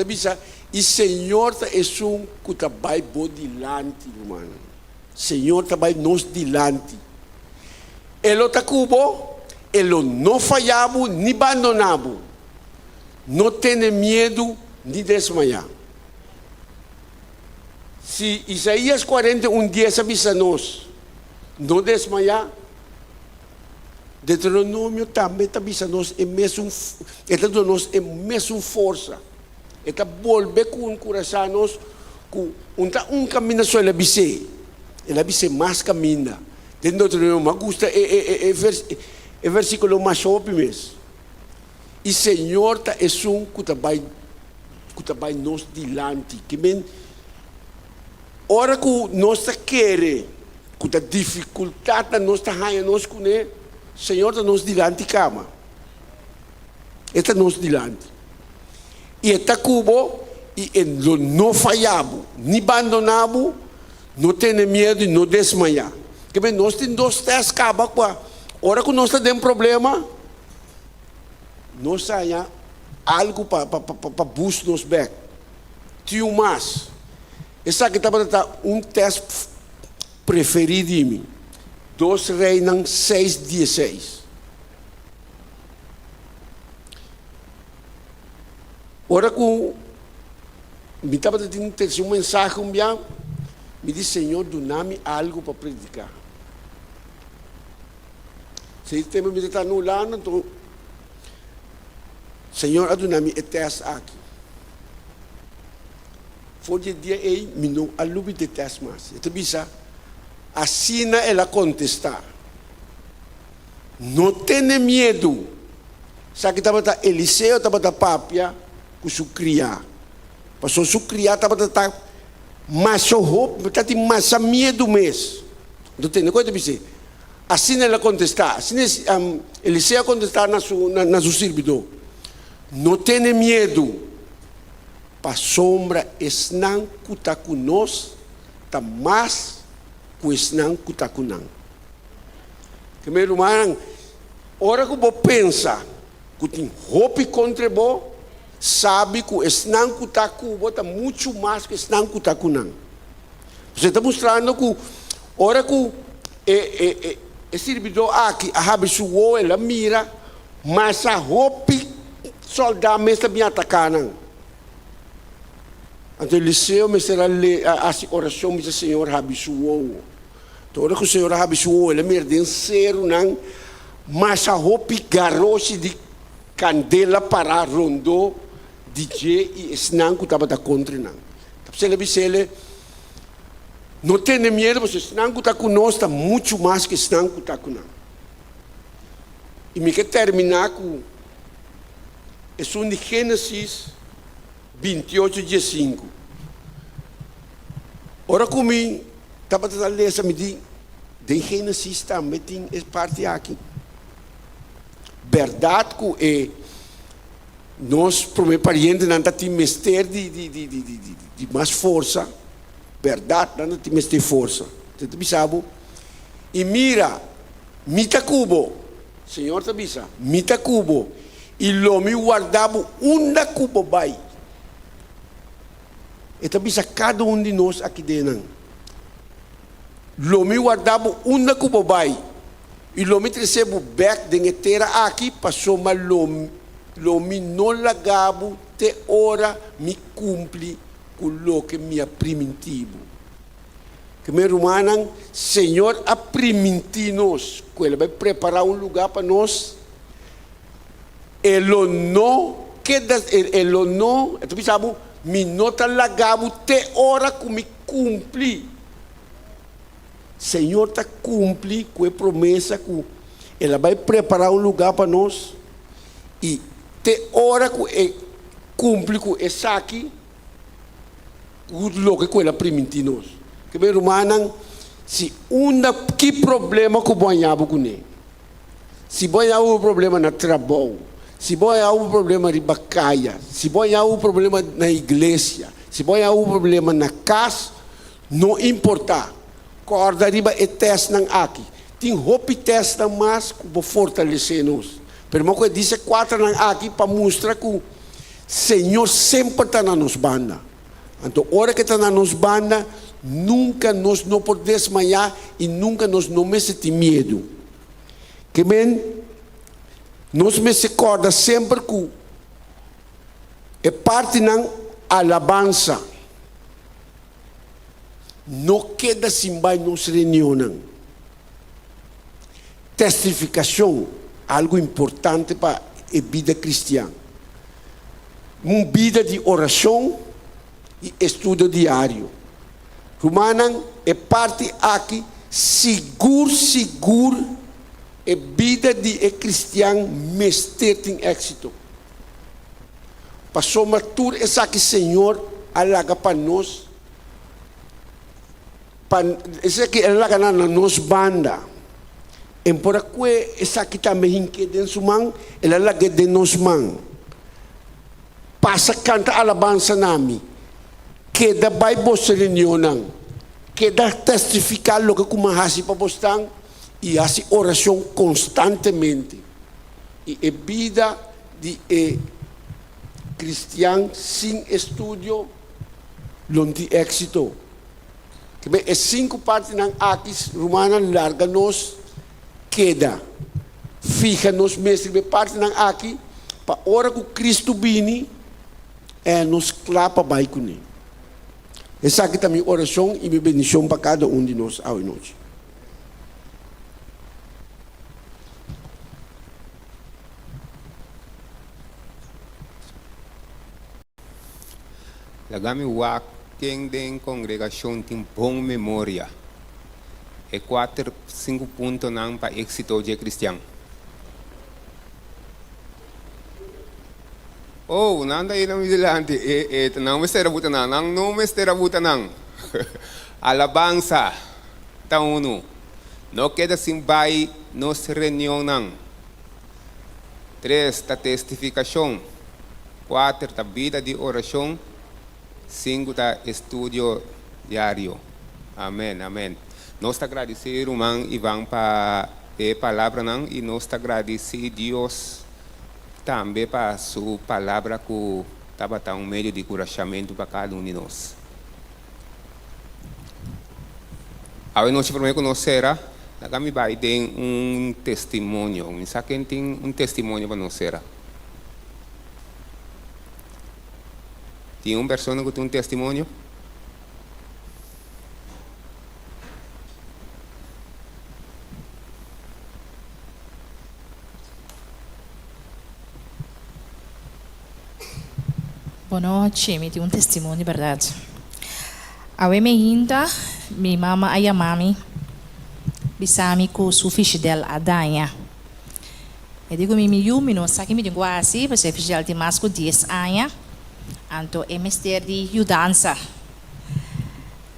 Bisa e Senhor tá é que tá vai bodilante, irmão. Senhor tá vai nos dilante. Ele tá cubo, ele não falhava ni abandonava. Não tem medo ni desmaiar. Se Isaías 41:10 avisa nós, não desmaiar, Deuteronômio também avisa nós, é mesmo força. Eta volve com o coração nós, com caminho só ele avise mais caminha. Dentro do Deuteronômio, me gusta é versículo mais óbvio mesmo. E Senhor tá é que vai nos dilante, que men ora que nós tá querer, que tá dificuldade nós tá raia nós com ele, Senhor tá nos dilante cama. Está nos dilante. E está cubo e não falhava, nem abandonava, não tem medo e não desmaiar. Que bem, nós temos dois testes acaba com a hora que nós temos problema, nós saia algo para buscar nos back. Tio mais, essa aqui está teste preferido de mim. 2 Reis 6:16. Ora que me estava tendo um mensagem me disse, Senhor, dá-me algo para predicar. Se tem me está no lado, então, Senhor, dá-me e teste aqui. Foi o dia aí, me não alubi de teste mais. Então, bisa, assim ela contestar. Não tenha medo. Sabe que estava Eliseu, estava papia, com sua cria. Passou sua cria, estava mas o roupa, está mais medo mesmo. Não tem coisa para dizer. Assim ela contestar. Assim Eliseu contestar na sua servidor. Não tenha medo. Para sombra, esnang que está conosco, está mais que esnang que está conosco. Que meu irmão, hora que você pensa que tem roupa contra você, sabe que o esnang que está com você está muito mais que o esnang que está conosco. Você está mostrando que hora que o servidor aqui, a rabichuou, ela mira, mas a roupa soldado mesmo está me atacando. Então, Eliseu me será a oração, me diz, Senhor, rabichuou. Então, hora que o Senhor rabichuou, ele me denseiro, não, mas a roupa garoche de candela para rondou, DJ e esnanco estava da contra, não. Então, ele disse, ele não tem medo, porque esnanco está conosco, está muito mais que esnanco está conosco. E me quer terminar com isso de Gênesis 28:5. Ora comigo, estava a ler essa medida, de Gênesis também tem essa parte aqui. Verdade que nós, para o meu pariente, não temos mistério de mais força. Verdade, não temos mistério de força. Você sabe? E mira, mita cubo, Senhor, te avisa, mita cubo, e lo me guardava da cubo vai. Então, bisa cada de nós aqui dentro. Lo me guardava da cubo vai. E lo me recebo back de terra aqui, passou, mas lo me não lagavo, te ora me cumpre com o que me é primitivo. Que meu irmão, Senhor, a primitir-nos, que Ele vai preparar lugar para nós. Ele não, então, sabe, me nota lagavo, te ora que me cumpre. Senhor está cumpre com a promessa que Ele vai preparar lugar para nós. E te ora que cumpre com essa aqui, o logo que ela primitinos. Que bem romanan, se que problema que banhava com ele, se banhava um problema na trabalho, se banhava um problema de bacaia, se banhava um problema na igreja, se banhava um problema na casa, não importa. Corda riba e teste ng aqui. Tem hope teste ng mas para fortalecer-nos. Pero mo ko dice 4 ng aqui para mostrar que o Senhor sempre está na nos banda. Então, hora que está na nos banda, nunca nos não por desmaiar e nunca nos não me sente medo. Que bem, nos me se acorda sempre que é parte ng alabança. Não queda sem vai nos reunião. Testificação, algo importante para a vida cristã. Uma vida de oração e estudo diário. Romanan é parte aqui, seguro, a vida de cristão mestre tem êxito. Passou matur essa aqui, Senhor, alaga para nós. Essa que ela gana na nos banda. Empora que essa que também que den sumang, ela lagi den nos mang. Passa canta alabança nami. Queda vai bossa reunião. Queda testificar lo que kumahasi pa bostang e hasi oração constantemente. E a vida de cristão sem estudo não tem êxito. Que é 5 partes ng akis romana larga-nos queda. Fica-nos mesmo parte ng aki pa ora que Cristo bini nos clapa vai com ele. Essa aqui também oração e minha bendição para cada de nós ao noite. Lagami wak quem den congregação tem boa memória. É 4, 5 pontos não para êxito de cristão. Oh, nanda aí não me dilante. Não me será buta não me será buta não. Alabança, tá uno. Não queda sem vai nos reunião não. 3, a testificação. 4, a vida de oração. 5, a estudo diário. Amém, amém. Nós agradecemos, irmão Ivan, para a palavra não, e nós agradecemos a Deus também para sua palavra que estava tão meio de encorajamento para cada de nós. A noite para mim conhecer, nós vai ter testemunho. Mas quem tem testemunho para nós? Tem uma pessoa que tem testemunho? Boa noite, me tenho testemunho de verdade. A me hinta, minha mama e a mami, bisami com sua fidel a danha. Eu digo me não sabe me digo assim, porque fidel tem mais que 10 anos, então é mestre de dança.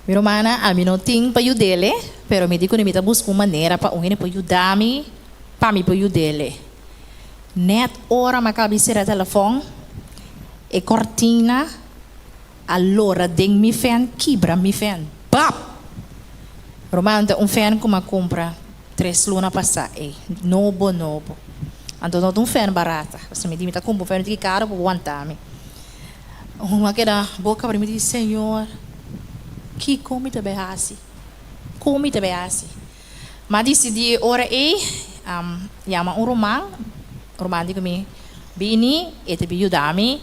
Minha irmã, a mim não tem para ajudá-le, mas me digo que me está buscando uma maneira para alguém para ajudar-me, para me ajudá-le. Net hora me acaba de ser o telefone. E cortina, allora ding mi fan, quebra mi fan. Bap! Romano, fan que me compra 3 lunas passada. Novo. Então, não fan barata. Você me diz, me compra um fan de caro para aguentar-me. Uma que da boca para me dizer, Senhor, que come te beasi? Come te beasi? Mas decidi, ora chama Romano digo-me, bini, e te ajudar-me.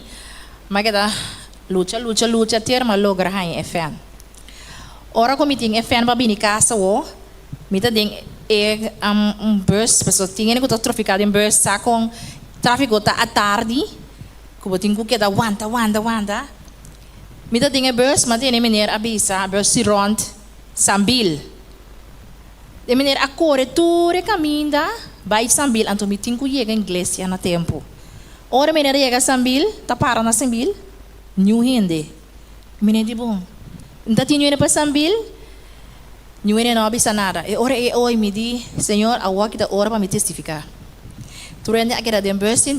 Mas que da luta, ter uma logra em FN. Ora como tem FN para vir em casa, me tá tem bus, pessoas tinham que estar traficado em bus, tá com tráfego tá à tarde, como tem que dar wanda. Me tá tem bus, mas tem maneira abisa, bus se rond, sambil. De maneira a corretura caminha, vai sambil, então me tem que chegar em igreja na tempo. Ora menina chega sambil, tá para na sambil, new hindi. Menina bom. Não tinha para sambil, new hindi não bisa nada. E ora oi me di, Senhor, awak kita ora para me testificar. Turende aquela de embaixo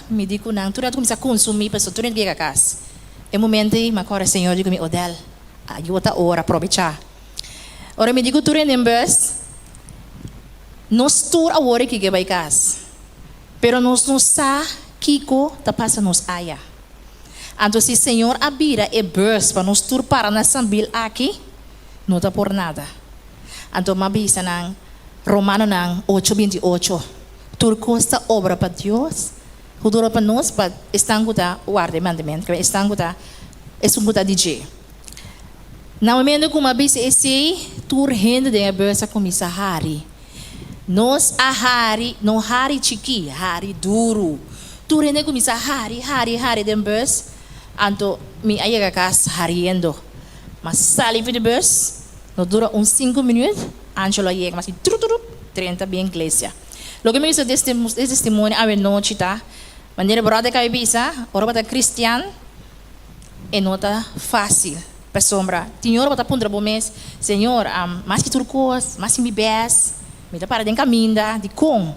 me di kunang, turende começa a consumir para turende que casa. E momento aí, mas agora Senhor digo me odel, ajuda ora aproveitar. Ora me digo turende embaixo, nós tur a hora que vai casa, pero nós não sa Kiko tá passa nos aya. Então se Senhor abira e bus para nós tur para na sambil aqui, não tá por nada. Então mabisa nang Romano nang 8:28. Tur costa obra para Deus, hudura para nós para estanguta guarda mandamento, que estanguta estanguta DJ. Na momento como mabisa esse tur rende de bus a comisa hari. Nós a hari, não hari chiqui, hari duro. Tu rende comisa hari den bus, anto mi ayaga kas hariendo. Mas sali de bus, no dura uns 5 minutos, Angelo llega, mas 30 bem igreja. Logo me hizo testemunho a noite tá, maneira brother que bisa, ora bata cristiano, e nota fácil, para sombra. Senhor bata pundra bom mês, Senhor, mais que turcos, mais que me bes, me dá para den caminho de com.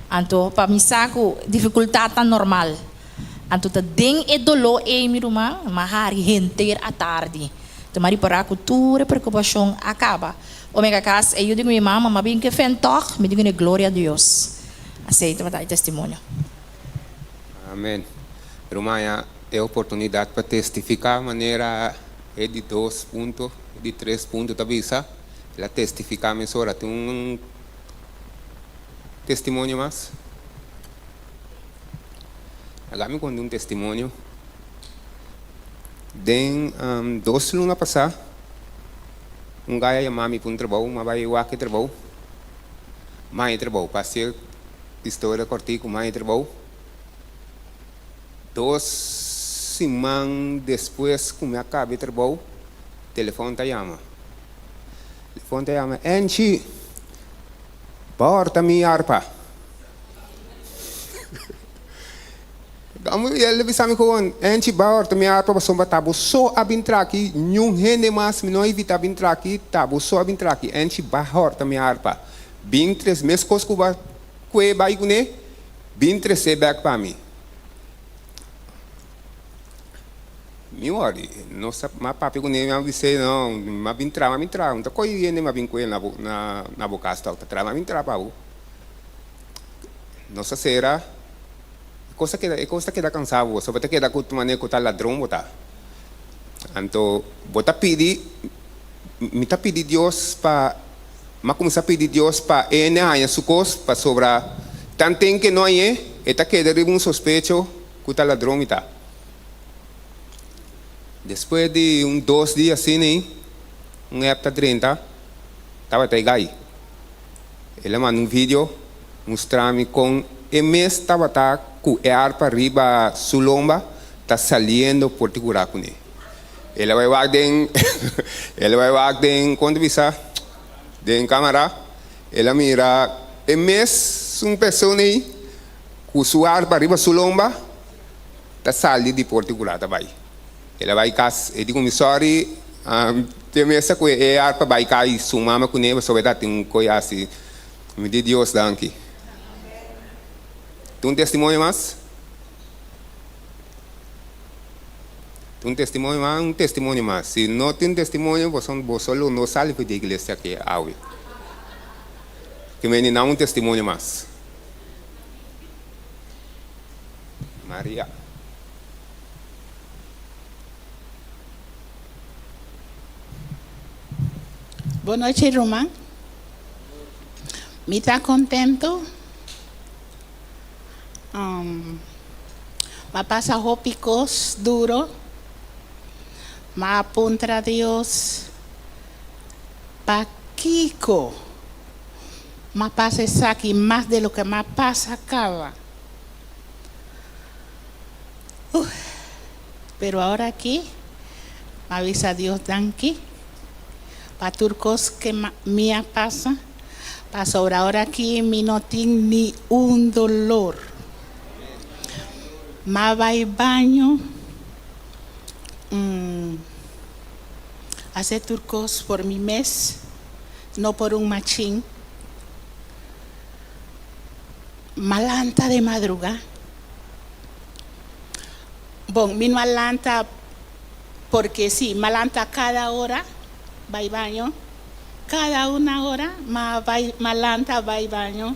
Anto para mim saco dificuldade tan normal. Anto ta den e dolor e mi rumang mahari render à tarde. Então mari para cultura preocupação acaba. O mega cas e eu digo minha mama, mas bem que fentoch, me digo ne glória a Deus. Aceita para dar testemunho. Amém. Romaya, é oportunidade para testificar maneira é de 2 pontos, de 3 pontos talvez, ela testificar mais hora tem um testemunho mais. Agora me conta um testemunho. Den 2 lunas passar, gaya chamar me para um trabalho, mas vai eu aqui trabalho. Mais trabalho, passei história cortei com mais trabalho. 2 semanas depois, como acabei o trabalho, telefone tá chama. Telefone tá chama, Enchi, porta minha harpa. Ele bisa me com Enchi, porta minha harpa, para sombra tabu só abintra aqui, nenhum rende mais, me não evita abintra aqui, tabu só abintra aqui, Enchi, porta minha harpa. 23 meses cosco ba que vai com ele, 23 se back para mim. Mi ori, não sabe, mas papi com ele, mas disse não, mas entrar, não tá coisa mas vim com ele na boca tá trás, mas entrar para o. Nossa será, coisa que dá cansado, só vai que dá com tu maneira que tá ladrão botar. Então, bota pedir, me tá pedir Deus para, mas começar a pedir Deus para ele ganhar sucos para sobrar, tanto que não é, tá que dá um suspeito que tá ladrão me tá. Depois de 2 dias assim, época 30, estava até aí. Ele mandou um vídeo, mostrando-me com o mês estava com a harpa arriba sulomba, está saliendo por te curar com ele. Ele vai ver quando visa, de câmera, ele mira, o mês uma pessoa aí, com sua harpa arriba sulomba, está salindo de por te curar também. Ele vai casa, ele digo, sorry, tem essa coisa, é harpa vai cair, sumama com ele, só vai dar um coisa assim, me diz Deus danke. Tem um testemunho mais? Tem um testemunho mais, se não tem testemunho, você não sai para a igreja que é água. Que me não um testemunho mais. Maria. Boa noite, irmã. Me está contento. Me passa rópicos duro. Me apunta a Deus. Pa Kiko. Me pasa isso aqui mais de lo que me pasa acaba. Pero ahora aquí, me avisa Dios danke. Para turcos que me pasa, para sobrar ahora aquí, me no tengo ni un dolor. más va al baño, hacer turcos por mi mes, no por un machín. Malanta de madrugada. Bon, mi malanta porque sí, malanta cada hora va al baño, cada una hora malanta va al baño.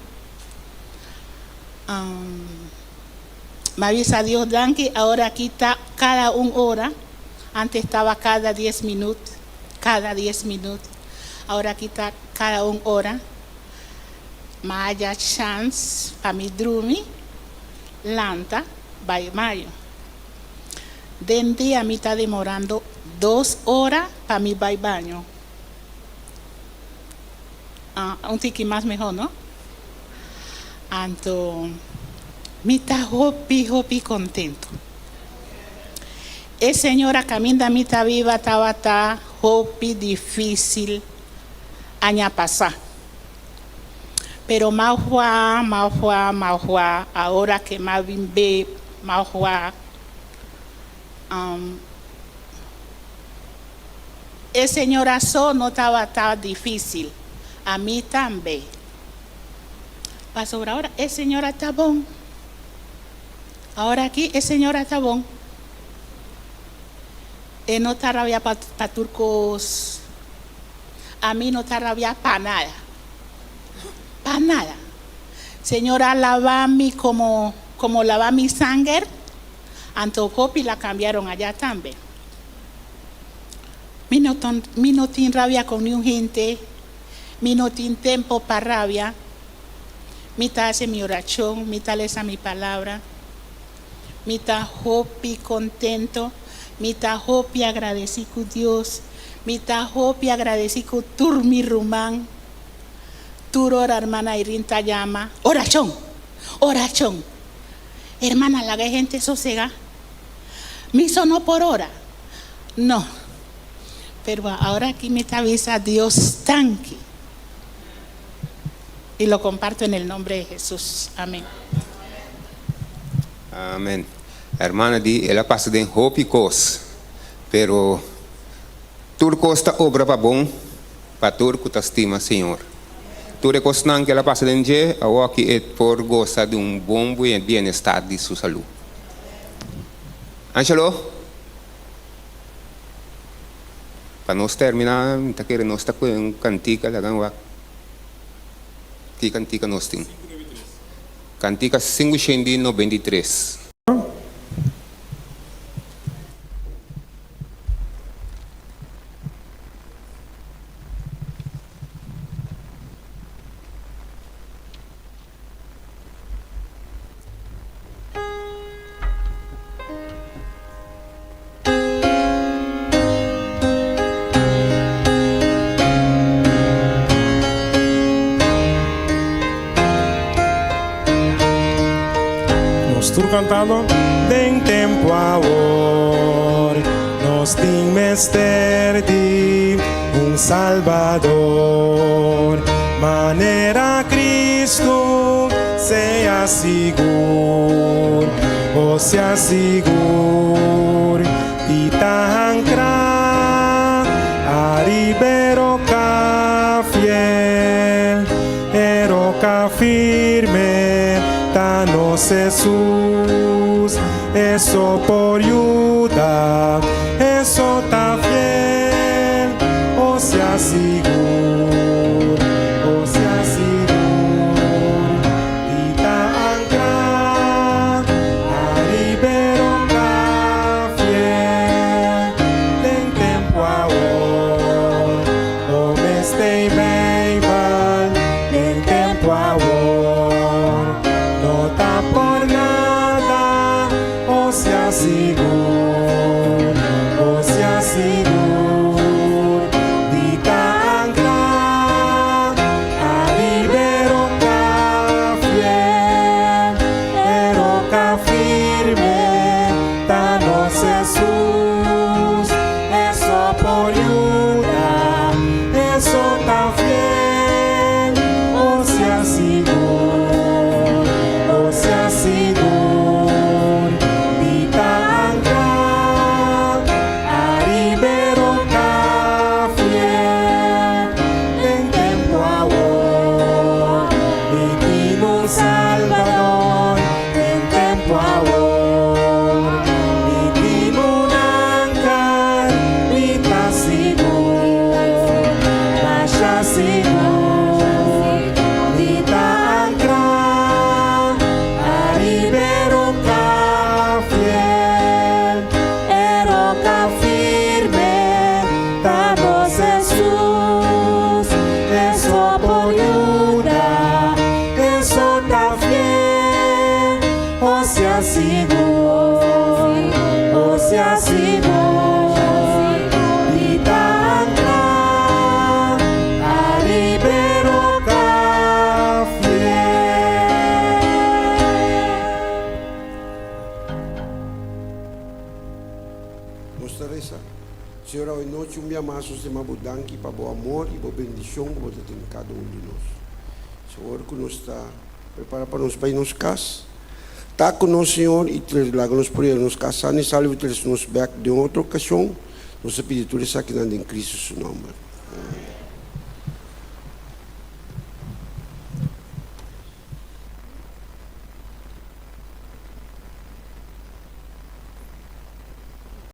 Me avisa Dios Danke, ahora aquí está cada 1 hora, antes estaba cada 10 minutos, ahora aquí está cada 1 hora. Me haya chance para mi drumi, lanta, va al baño. Den día me está demorando 2 horas para mi ir al baño. Un tiki más mejor, ¿no? Entonces, me está hopi contento. El señora camina mi está viva, estaba hopi difícil año pasado. Pero más ahora que más bien más el señora no estaba tan difícil. A mí también. Pasó ahora, el señora está bon. Ahora aquí, el señora está bon. Él no está rabia para turcos. A mí no está rabia para nada. Para nada. Señora, lava mi como lava mi sangre. Antocopi la cambiaron allá también. Mi no tiene rabia con ni un gente. Mi no tiene tiempo para rabia. Mi ta hace mi oración. Mi ta lesa mi palabra. Mi ta hopi contento. Mi ta hopi agradecido con Dios. Mi ta hopi agradecido con turmi rumán. Turora hermana Irinta llama. Oración. Hermana, la gente sosega. Miso no por hora. No. Pero ahora aquí me avisa Dios Danke. Y lo comparto en el nombre de Jesús. Amén. Amén. Hermana, ela passa de hópicos, pero turco está obra para bom, para turco está estima, Senhor. Tu recostan que ela passa de dia, agora que é por gozar de bom bem-estar de sua saúde. Angelo? Para nós terminar, está querendo nós estar com cantica, que cantica nós temos? Cantica 593. Cantando den tempo agora, nos tem mester de Salvador, maneira Cristo seja seguro, seja seguro, e tancra a ribero ca fiel, eroca firme, ta nos Jesus, eso por ayuda, eso ta fiel, sea seguro, sea seguro, y ta ancra, a ribero ca fiel, ten tempo agora, o mes tem bem val, ten tempo agora, no ta por nada, sea seguro, sea seguro. Nuestra reza. Senhor, hoje noite me amasos de mabudanki para o amor e a bendição que você tem cada de nós. Senhor, que nos está prepara para nos para nos casa. Está conosco, Senhor, e lá nos por nos casar e salve nos back de outra ocasião. Nos pedidos aqui em Cristo, seu nome.